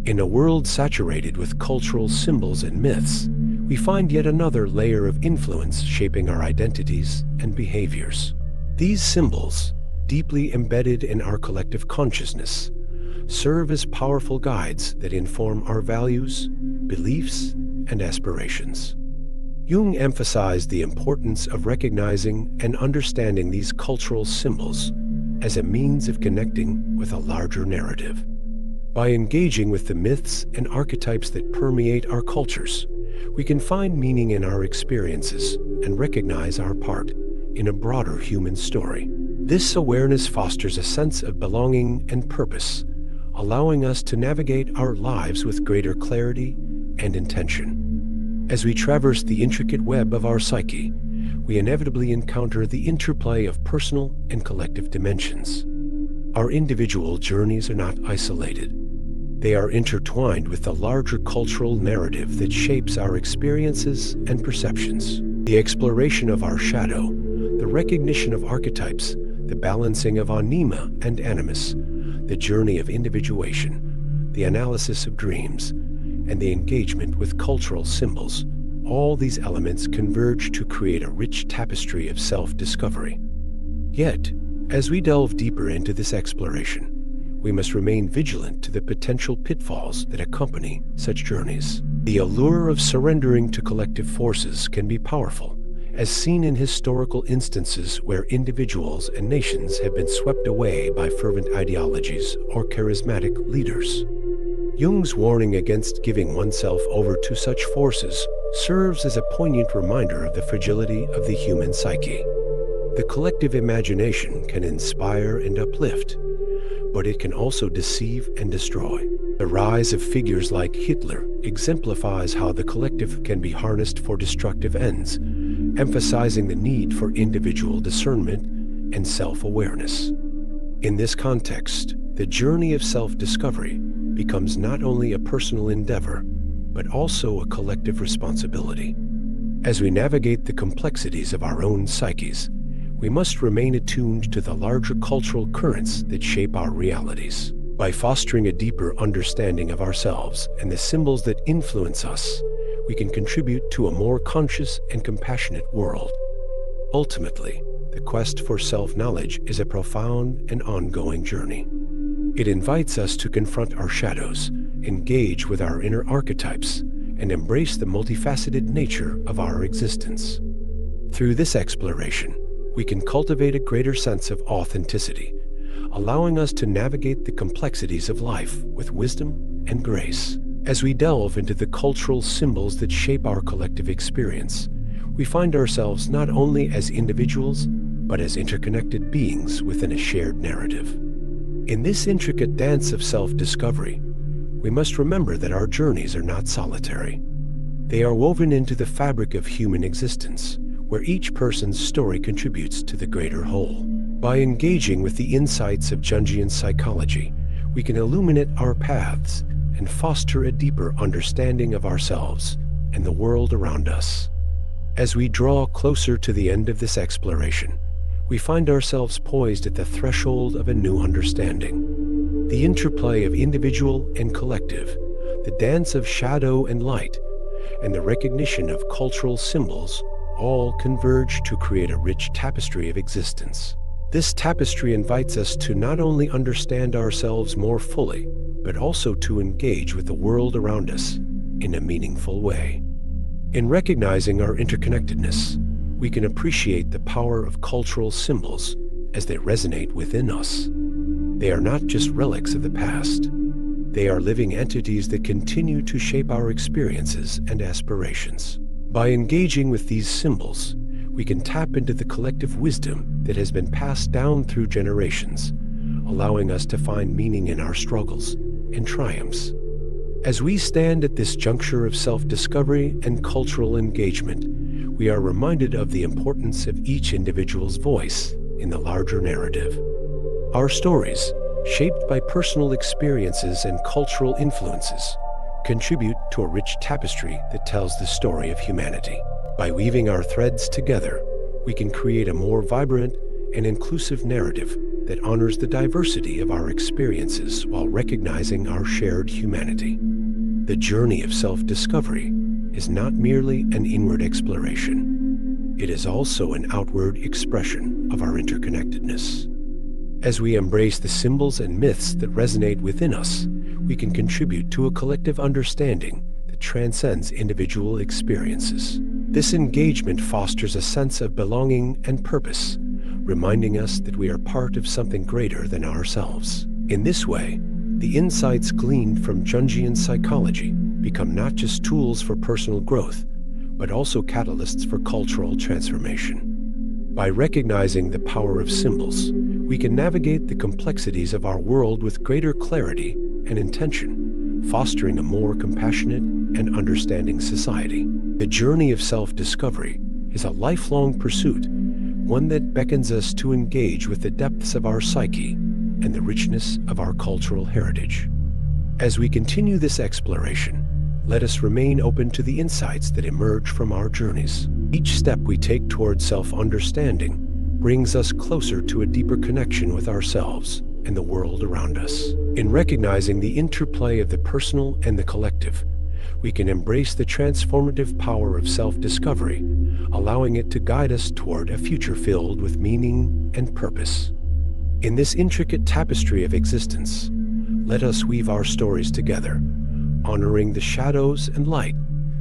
In a world saturated with cultural symbols and myths, we find yet another layer of influence shaping our identities and behaviors. These symbols, deeply embedded in our collective consciousness, serve as powerful guides that inform our values, beliefs, and aspirations. Jung emphasized the importance of recognizing and understanding these cultural symbols as a means of connecting with a larger narrative. By engaging with the myths and archetypes that permeate our cultures, we can find meaning in our experiences and recognize our part in a broader human story. This awareness fosters a sense of belonging and purpose, allowing us to navigate our lives with greater clarity and intention. As we traverse the intricate web of our psyche, we inevitably encounter the interplay of personal and collective dimensions. Our individual journeys are not isolated. They are intertwined with the larger cultural narrative that shapes our experiences and perceptions. The exploration of our shadow, the recognition of archetypes, the balancing of anima and animus, the journey of individuation, the analysis of dreams, and the engagement with cultural symbols, all these elements converge to create a rich tapestry of self-discovery. Yet, as we delve deeper into this exploration, we must remain vigilant to the potential pitfalls that accompany such journeys. The allure of surrendering to collective forces can be powerful, as seen in historical instances where individuals and nations have been swept away by fervent ideologies or charismatic leaders. Jung's warning against giving oneself over to such forces serves as a poignant reminder of the fragility of the human psyche. The collective imagination can inspire and uplift, but it can also deceive and destroy. The rise of figures like Hitler exemplifies how the collective can be harnessed for destructive ends, emphasizing the need for individual discernment and self-awareness. In this context, the journey of self-discovery becomes not only a personal endeavor, but also a collective responsibility. As we navigate the complexities of our own psyches, we must remain attuned to the larger cultural currents that shape our realities. By fostering a deeper understanding of ourselves and the symbols that influence us, we can contribute to a more conscious and compassionate world. Ultimately, the quest for self-knowledge is a profound and ongoing journey. It invites us to confront our shadows, engage with our inner archetypes, and embrace the multifaceted nature of our existence. Through this exploration, we can cultivate a greater sense of authenticity, allowing us to navigate the complexities of life with wisdom and grace. As we delve into the cultural symbols that shape our collective experience, we find ourselves not only as individuals, but as interconnected beings within a shared narrative. In this intricate dance of self-discovery, we must remember that our journeys are not solitary. They are woven into the fabric of human existence, where each person's story contributes to the greater whole. By engaging with the insights of Jungian psychology, we can illuminate our paths and foster a deeper understanding of ourselves and the world around us. As we draw closer to the end of this exploration, we find ourselves poised at the threshold of a new understanding. The interplay of individual and collective, the dance of shadow and light, and the recognition of cultural symbols all converge to create a rich tapestry of existence. This tapestry invites us to not only understand ourselves more fully, but also to engage with the world around us in a meaningful way. In recognizing our interconnectedness, we can appreciate the power of cultural symbols as they resonate within us. They are not just relics of the past. They are living entities that continue to shape our experiences and aspirations. By engaging with these symbols, we can tap into the collective wisdom that has been passed down through generations, allowing us to find meaning in our struggles and triumphs. As we stand at this juncture of self-discovery and cultural engagement, we are reminded of the importance of each individual's voice in the larger narrative. Our stories, shaped by personal experiences and cultural influences, contribute to a rich tapestry that tells the story of humanity. By weaving our threads together, we can create a more vibrant and inclusive narrative that honors the diversity of our experiences while recognizing our shared humanity. The journey of self-discovery is not merely an inward exploration. It is also an outward expression of our interconnectedness. As we embrace the symbols and myths that resonate within us, we can contribute to a collective understanding that transcends individual experiences. This engagement fosters a sense of belonging and purpose, reminding us that we are part of something greater than ourselves. In this way, the insights gleaned from Jungian psychology become not just tools for personal growth, but also catalysts for cultural transformation. By recognizing the power of symbols, we can navigate the complexities of our world with greater clarity and intention, fostering a more compassionate and understanding society. The journey of self-discovery is a lifelong pursuit, one that beckons us to engage with the depths of our psyche and the richness of our cultural heritage. As we continue this exploration, let us remain open to the insights that emerge from our journeys. Each step we take toward self-understanding brings us closer to a deeper connection with ourselves and the world around us. In recognizing the interplay of the personal and the collective, we can embrace the transformative power of self-discovery, allowing it to guide us toward a future filled with meaning and purpose. In this intricate tapestry of existence, let us weave our stories together, honoring the shadows and light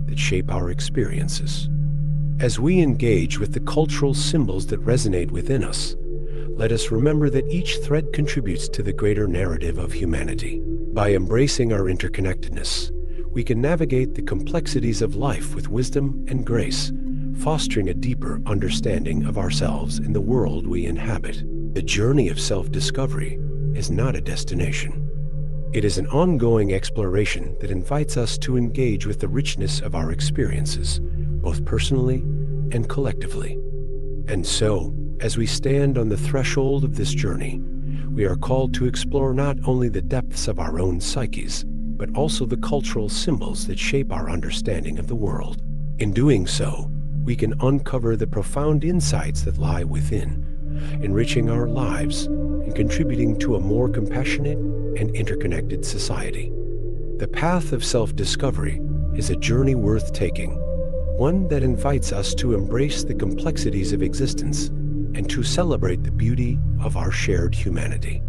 that shape our experiences. As we engage with the cultural symbols that resonate within us, let us remember that each thread contributes to the greater narrative of humanity. By embracing our interconnectedness, we can navigate the complexities of life with wisdom and grace, fostering a deeper understanding of ourselves and the world we inhabit. The journey of self-discovery is not a destination. It is an ongoing exploration that invites us to engage with the richness of our experiences, both personally and collectively. And so, as we stand on the threshold of this journey, we are called to explore not only the depths of our own psyches, but also the cultural symbols that shape our understanding of the world. In doing so, we can uncover the profound insights that lie within, enriching our lives and contributing to a more compassionate and interconnected society. The path of self-discovery is a journey worth taking, one that invites us to embrace the complexities of existence and to celebrate the beauty of our shared humanity.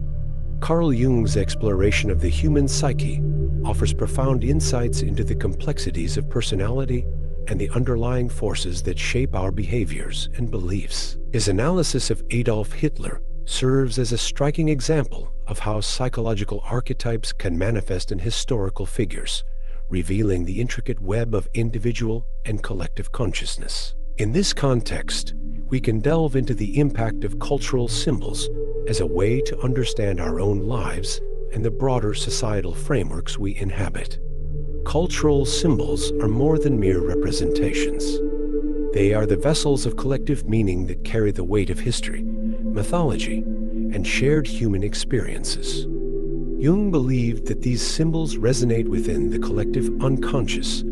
Carl Jung's exploration of the human psyche offers profound insights into the complexities of personality and the underlying forces that shape our behaviors and beliefs. His analysis of Adolf Hitler serves as a striking example of how psychological archetypes can manifest in historical figures, revealing the intricate web of individual and collective consciousness. In this context, we can delve into the impact of cultural symbols as a way to understand our own lives and the broader societal frameworks we inhabit. Cultural symbols are more than mere representations. They are the vessels of collective meaning that carry the weight of history, mythology, and shared human experiences. Jung believed that these symbols resonate within the collective unconscious,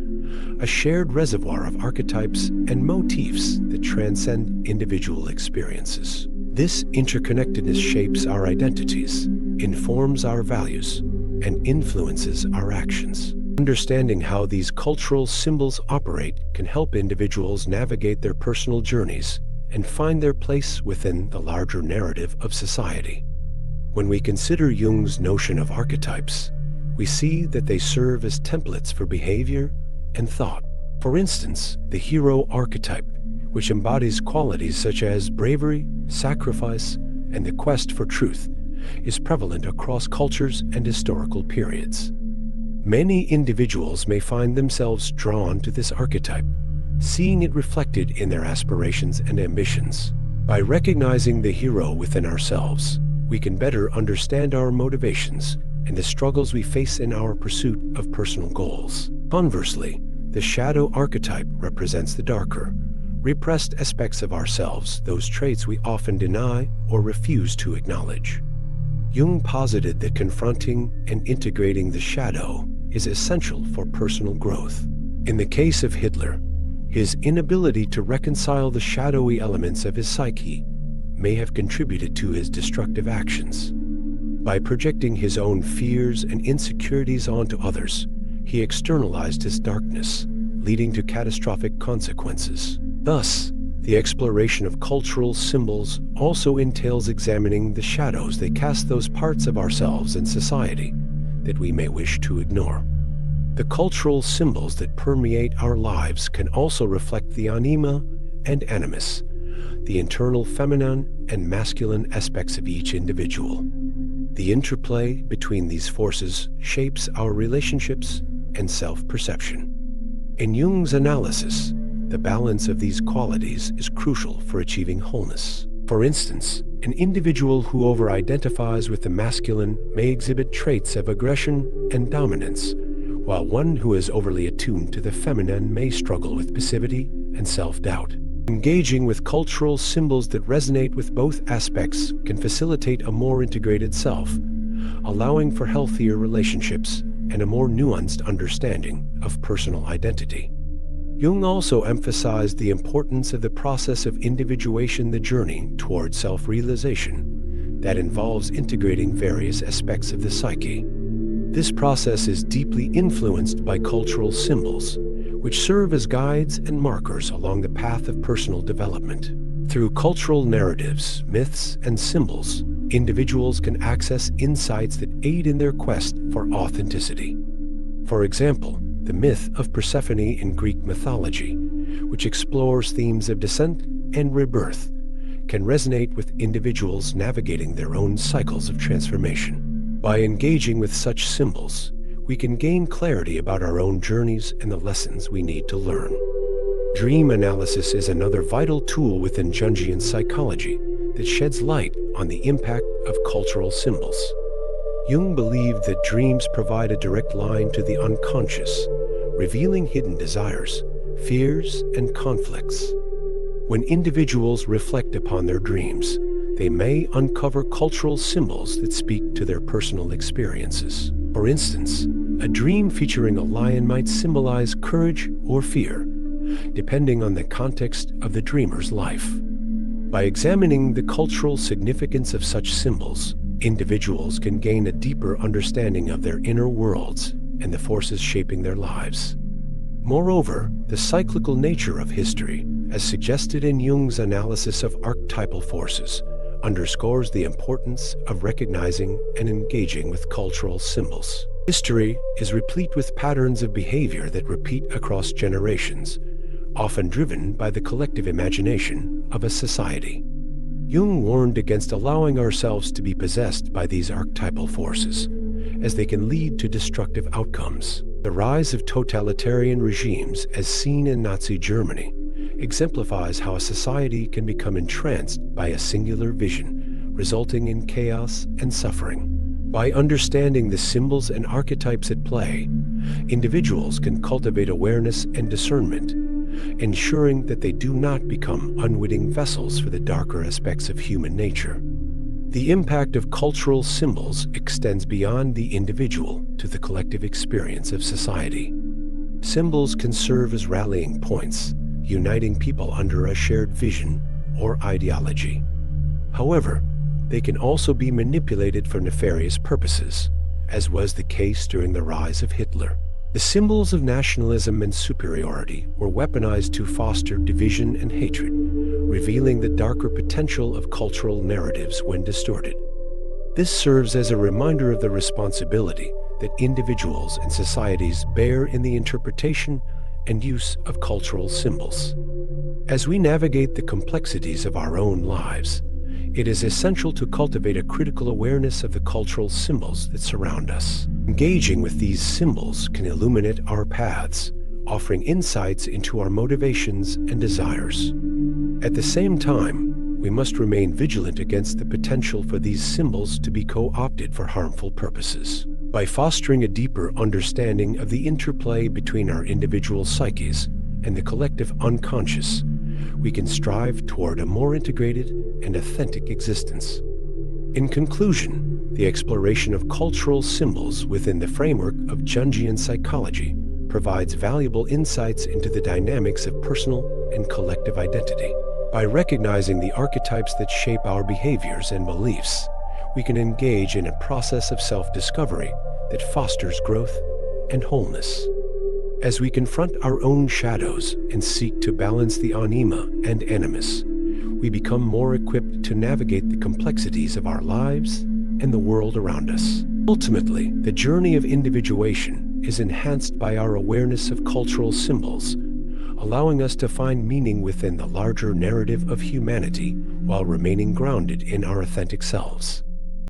a shared reservoir of archetypes and motifs that transcend individual experiences. This interconnectedness shapes our identities, informs our values, and influences our actions. Understanding how these cultural symbols operate can help individuals navigate their personal journeys and find their place within the larger narrative of society. When we consider Jung's notion of archetypes, we see that they serve as templates for behavior and thought. For instance, the hero archetype, which embodies qualities such as bravery, sacrifice, and the quest for truth, is prevalent across cultures and historical periods. Many individuals may find themselves drawn to this archetype, seeing it reflected in their aspirations and ambitions. By recognizing the hero within ourselves, we can better understand our motivations and the struggles we face in our pursuit of personal goals. Conversely, the shadow archetype represents the darker, repressed aspects of ourselves, those traits we often deny or refuse to acknowledge. Jung posited that confronting and integrating the shadow is essential for personal growth. In the case of Hitler, his inability to reconcile the shadowy elements of his psyche may have contributed to his destructive actions. By projecting his own fears and insecurities onto others, he externalized his darkness, leading to catastrophic consequences. Thus, the exploration of cultural symbols also entails examining the shadows that cast those parts of ourselves and society that we may wish to ignore. The cultural symbols that permeate our lives can also reflect the anima and animus, the internal feminine and masculine aspects of each individual. The interplay between these forces shapes our relationships and self-perception. In Jung's analysis, the balance of these qualities is crucial for achieving wholeness. For instance, an individual who over-identifies with the masculine may exhibit traits of aggression and dominance, while one who is overly attuned to the feminine may struggle with passivity and self-doubt. Engaging with cultural symbols that resonate with both aspects can facilitate a more integrated self, allowing for healthier relationships and a more nuanced understanding of personal identity. Jung also emphasized the importance of the process of individuation, the journey toward self-realization that involves integrating various aspects of the psyche. This process is deeply influenced by cultural symbols, which serve as guides and markers along the path of personal development. Through cultural narratives, myths, and symbols, individuals can access insights that aid in their quest for authenticity. For example, the myth of Persephone in Greek mythology, which explores themes of descent and rebirth, can resonate with individuals navigating their own cycles of transformation. By engaging with such symbols, we can gain clarity about our own journeys and the lessons we need to learn. Dream analysis is another vital tool within Jungian psychology that sheds light on the impact of cultural symbols. Jung believed that dreams provide a direct line to the unconscious, revealing hidden desires, fears, and conflicts. When individuals reflect upon their dreams, they may uncover cultural symbols that speak to their personal experiences. For instance, a dream featuring a lion might symbolize courage or fear, depending on the context of the dreamer's life. By examining the cultural significance of such symbols, individuals can gain a deeper understanding of their inner worlds and the forces shaping their lives. Moreover, the cyclical nature of history, as suggested in Jung's analysis of archetypal forces, underscores the importance of recognizing and engaging with cultural symbols. History is replete with patterns of behavior that repeat across generations, often driven by the collective imagination of a society. Jung warned against allowing ourselves to be possessed by these archetypal forces, as they can lead to destructive outcomes. The rise of totalitarian regimes, as seen in Nazi Germany, exemplifies how a society can become entranced by a singular vision, resulting in chaos and suffering. By understanding the symbols and archetypes at play, individuals can cultivate awareness and discernment, ensuring that they do not become unwitting vessels for the darker aspects of human nature. The impact of cultural symbols extends beyond the individual to the collective experience of society. Symbols can serve as rallying points, uniting people under a shared vision or ideology. However, they can also be manipulated for nefarious purposes, as was the case during the rise of Hitler. The symbols of nationalism and superiority were weaponized to foster division and hatred, revealing the darker potential of cultural narratives when distorted. This serves as a reminder of the responsibility that individuals and societies bear in the interpretation and use of cultural symbols. As we navigate the complexities of our own lives, it is essential to cultivate a critical awareness of the cultural symbols that surround us. Engaging with these symbols can illuminate our paths, offering insights into our motivations and desires. At the same time, we must remain vigilant against the potential for these symbols to be co-opted for harmful purposes. By fostering a deeper understanding of the interplay between our individual psyches and the collective unconscious, we can strive toward a more integrated and authentic existence. In conclusion, the exploration of cultural symbols within the framework of Jungian psychology provides valuable insights into the dynamics of personal and collective identity. By recognizing the archetypes that shape our behaviors and beliefs, we can engage in a process of self-discovery that fosters growth and wholeness. As we confront our own shadows and seek to balance the anima and animus, we become more equipped to navigate the complexities of our lives and the world around us. Ultimately, the journey of individuation is enhanced by our awareness of cultural symbols, allowing us to find meaning within the larger narrative of humanity while remaining grounded in our authentic selves.